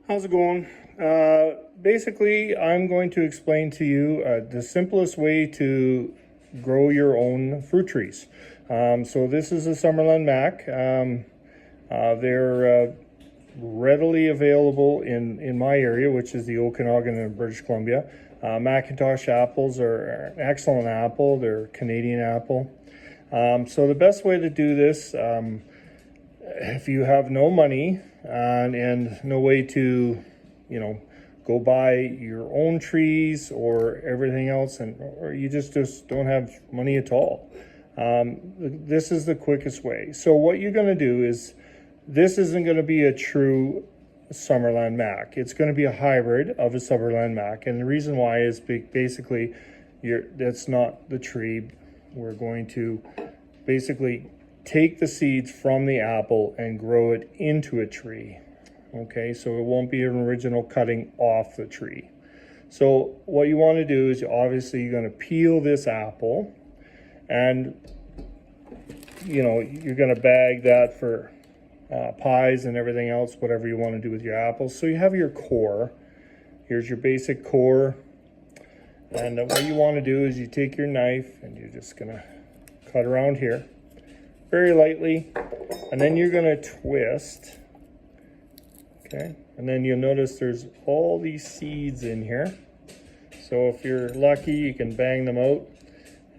How's it going? Basically, I'm going to explain to you the simplest way to grow your own fruit trees. So this is a Summerland Mac. They're readily available in my area, which is the Okanagan and British Columbia. Macintosh apples are an excellent apple. They're Canadian apple. So the best way to do this, if you have no money and no way to, go buy your own trees or everything else, or you just don't have money at all, this is the quickest way. So what you're going to do is, this isn't going to be a true Summerland Mac. It's going to be a hybrid of a Summerland Mac, and the reason why is basically that's not the tree. We're going to basically take the seeds from the apple and grow it into a tree. Okay, so it won't be an original cutting off the tree. So what you want to do is, obviously you're going to peel this apple, and you're going to bag that for pies and everything else, whatever you want to do with your apples. So you have your core. Here's your basic core, and what you want to do is you take your knife and you're just going to cut around here very lightly, and then you're going to twist. Okay, and then you'll notice there's all these seeds in here. So if you're lucky, you can bang them out,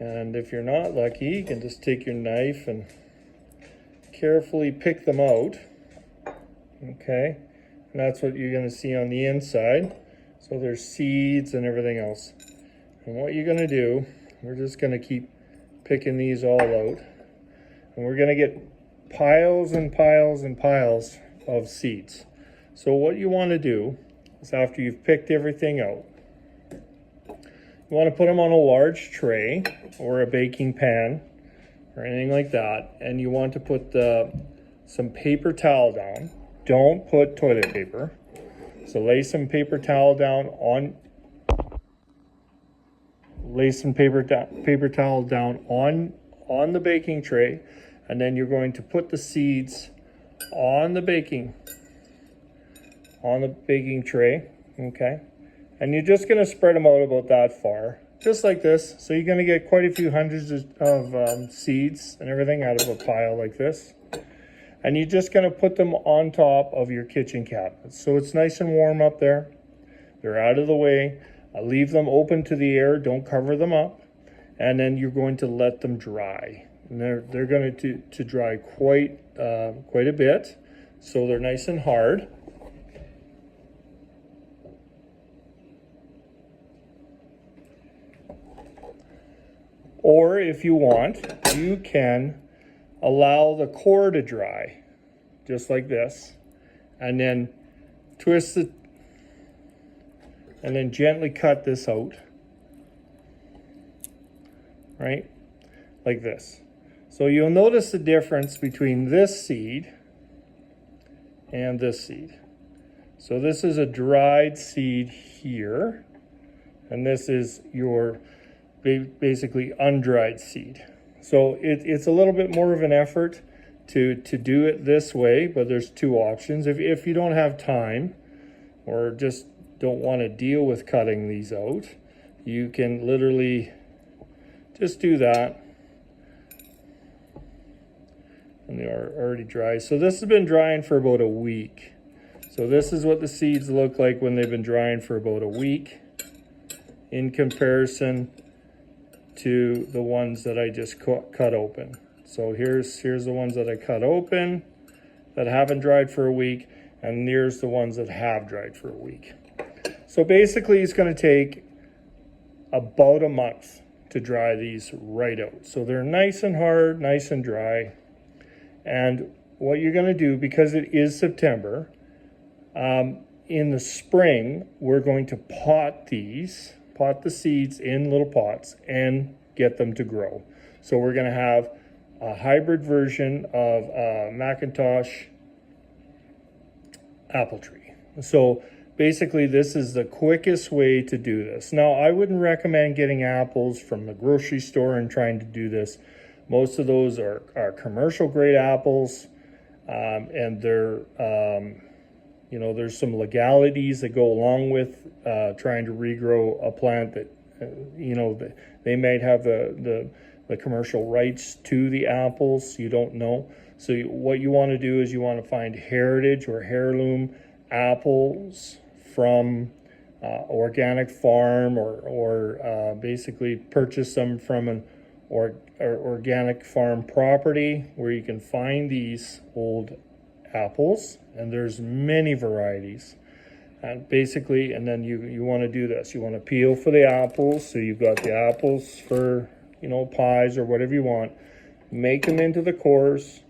and if you're not lucky, you can just take your knife and carefully pick them out. Okay, and that's what you're going to see on the inside. So there's seeds and everything else. And what you're going to do, we're just going to keep picking these all out, and we're going to get piles and piles and piles of seeds. So what you want to do is, after you've picked everything out, you want to put them on a large tray or a baking pan or anything like that, and you want to put some paper towel down. Don't put toilet paper. So lay some paper towel down on the baking tray, and then you're going to put the seeds on the baking tray. Okay, and you're just going to spread them out about that far, just like this. So you're going to get quite a few hundreds of seeds and everything out of a pile like this, and you're just going to put them on top of your kitchen cabinets, so it's nice and warm up there. They're out of the way. Leave them open to the air, don't cover them up, and then you're going to let them dry. And they're going to dry quite a bit, so they're nice and hard. Or if you want, you can allow the core to dry, just like this, and then twist it, and then gently cut this out, right, like this. So you'll notice the difference between this seed and this seed. So this is a dried seed here, and this is your basically undried seed. So it's a little bit more of an effort to do it this way, but there's two options. If you don't have time, or just don't want to deal with cutting these out, you can literally just do that, and they are already dry. So this has been drying for about a week. So this is what the seeds look like when they've been drying for about a week, in comparison to the ones that I just cut open. So here's the ones that I cut open that haven't dried for a week, and here's the ones that have dried for a week. So basically it's going to take about a month to dry these right out. So they're nice and hard, nice and dry. And what you're going to do, because it is September, in the spring, we're going to pot the seeds in little pots and get them to grow. So we're going to have a hybrid version of a Macintosh apple tree. So basically this is the quickest way to do this. Now, I wouldn't recommend getting apples from the grocery store and trying to do this. Most of those are commercial grade apples, and they're You know, there's some legalities that go along with trying to regrow a plant that, you know, they might have the commercial rights to the apples. You don't know. So what you want to do is you want to find heritage or heirloom apples from organic farm, or basically purchase them from an organic farm property where you can find these old apples, and there's many varieties. And basically, and then you want to do this. You want to peel for the apples, so you've got the apples for, you know, pies or whatever you want. Make them into the cores,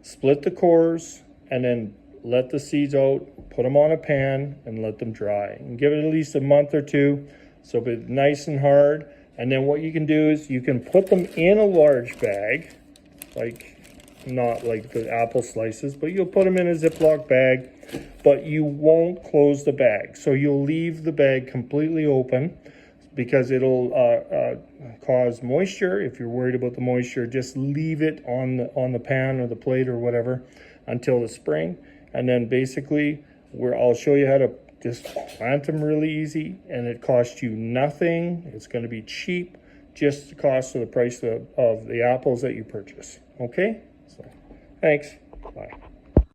split the cores, and then let the seeds out, put them on a pan, and let them dry. And give it at least a month or two, so it'll be nice and hard. And then what you can do is you can put them in a large bag, like not like the apple slices, but you'll put them in a Ziploc bag, but you won't close the bag. So you'll leave the bag completely open, because it'll cause moisture. If you're worried about the moisture, just leave it on the pan or the plate or whatever until the spring. And then basically, I'll show you how to just plant them really easy, and it costs you nothing. It's going to be cheap, just the cost of the price of the apples that you purchase. Okay? So, thanks. Bye.